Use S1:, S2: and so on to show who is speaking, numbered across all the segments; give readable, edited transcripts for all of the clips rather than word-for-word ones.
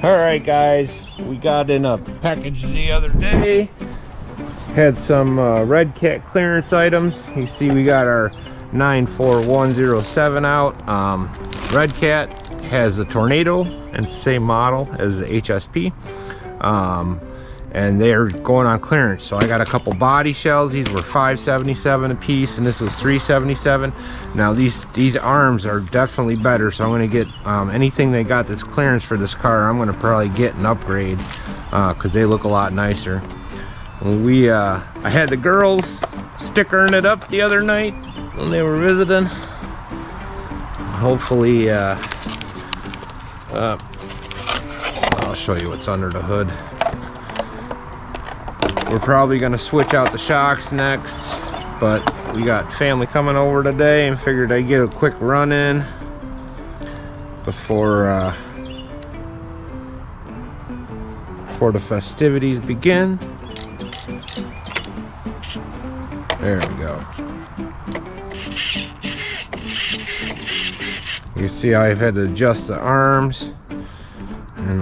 S1: Alright guys, we got in a package the other day. Had some RedCat clearance items. You see we got our 94107 out. RedCat has the Tornado and same model as the HSP. And they're going on clearance. So I got a couple body shells. These were $577 a piece and this was $377. Now these arms are definitely better, so I'm going to get anything they got that's clearance for this car. I'm going to probably get an upgrade because they look a lot nicer. I had the girls stickering it up the other night when they were visiting. Hopefully I'll show you what's under the hood. We're probably going to switch out the shocks next, but we got family coming over today and figured I'd get a quick run in before the festivities begin. There we go. You can see I've had to adjust the arms and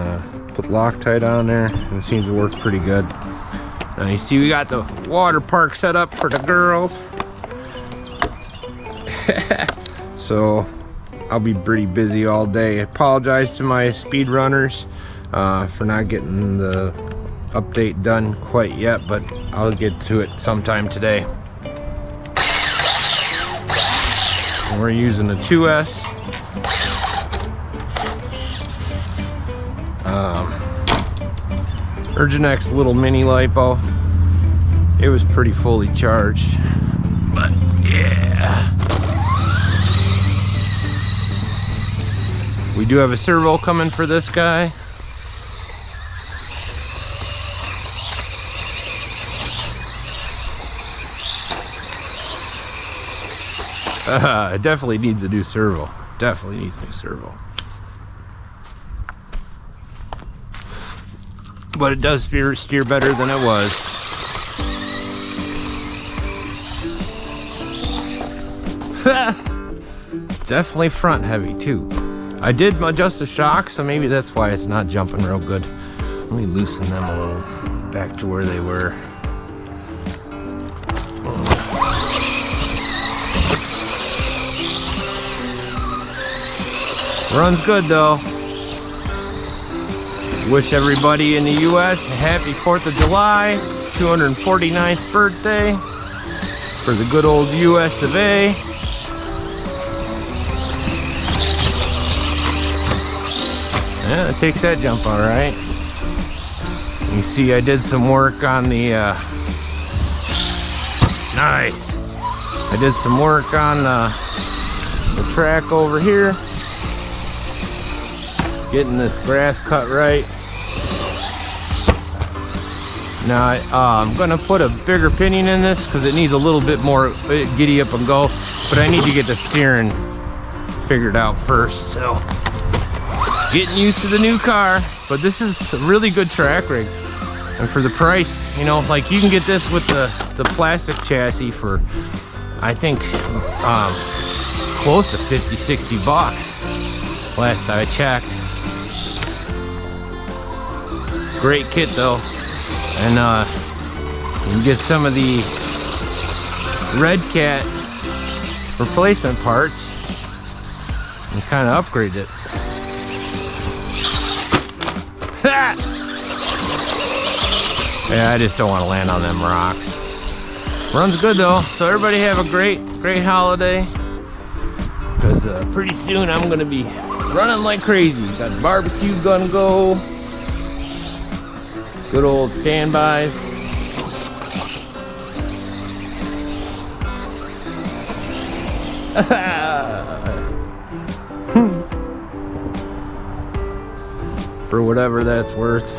S1: put Loctite on there, and it seems to work pretty good. Now you see we got the water park set up for the girls. So I'll be pretty busy all day. I apologize to my speed runners for not getting the update done quite yet, but I'll get to it sometime today. And we're using the 2S. URGENEX little mini lipo. It was pretty fully charged, but yeah. We do have a servo coming for this guy. It definitely needs a new servo. Definitely needs a new servo. But it does steer better than it was. Definitely front heavy too. I did adjust the shock, so maybe that's why it's not jumping real good. Let me loosen them a little back to where they were. Runs good though. Wish everybody in the US a happy 4th of July, 249th birthday for the good old US of A. Yeah, it takes that jump all right. You see I did some work on the, nice. I did some work on the track over here. Getting this grass cut right. Now I'm gonna put a bigger pinion in this because it needs a little bit more giddy up and go, but I need to get the steering figured out first. So getting used to the new car, but this is a really good track rig, and for the price, you know, like you can get this with the plastic chassis for I think close to 50-60 bucks last I checked. Great kit though, and you can get some of the RedCat replacement parts and kind of upgrade it. Yeah, I just don't want to land on them rocks. Runs good though, so everybody have a great holiday, because pretty soon I'm gonna be running like crazy. Got barbecue gonna go. Good old standbys. For whatever that's worth.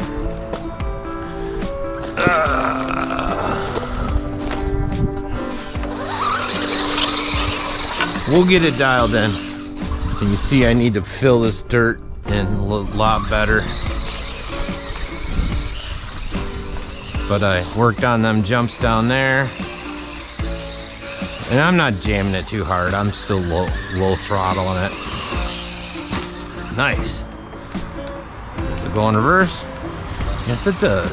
S1: We'll get it dialed in. And you see I need to fill this dirt in a lot better. But I worked on them jumps down there, and I'm not jamming it too hard. I'm still low throttling it. Nice. Does it go in reverse? Yes, it does.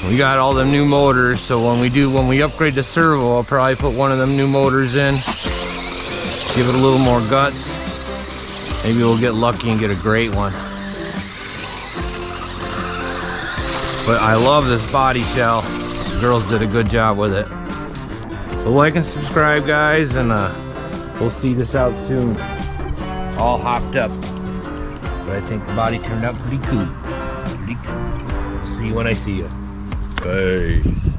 S1: We got all them new motors, so when we upgrade the servo, I'll probably put one of them new motors in. Give it a little more guts. Maybe we'll get lucky and get a great one. But I love this body shell. The girls did a good job with it. So like and subscribe, guys, and we'll see this out soon. All hopped up. But I think the body turned out pretty cool. Pretty cool. See you when I see you. Peace.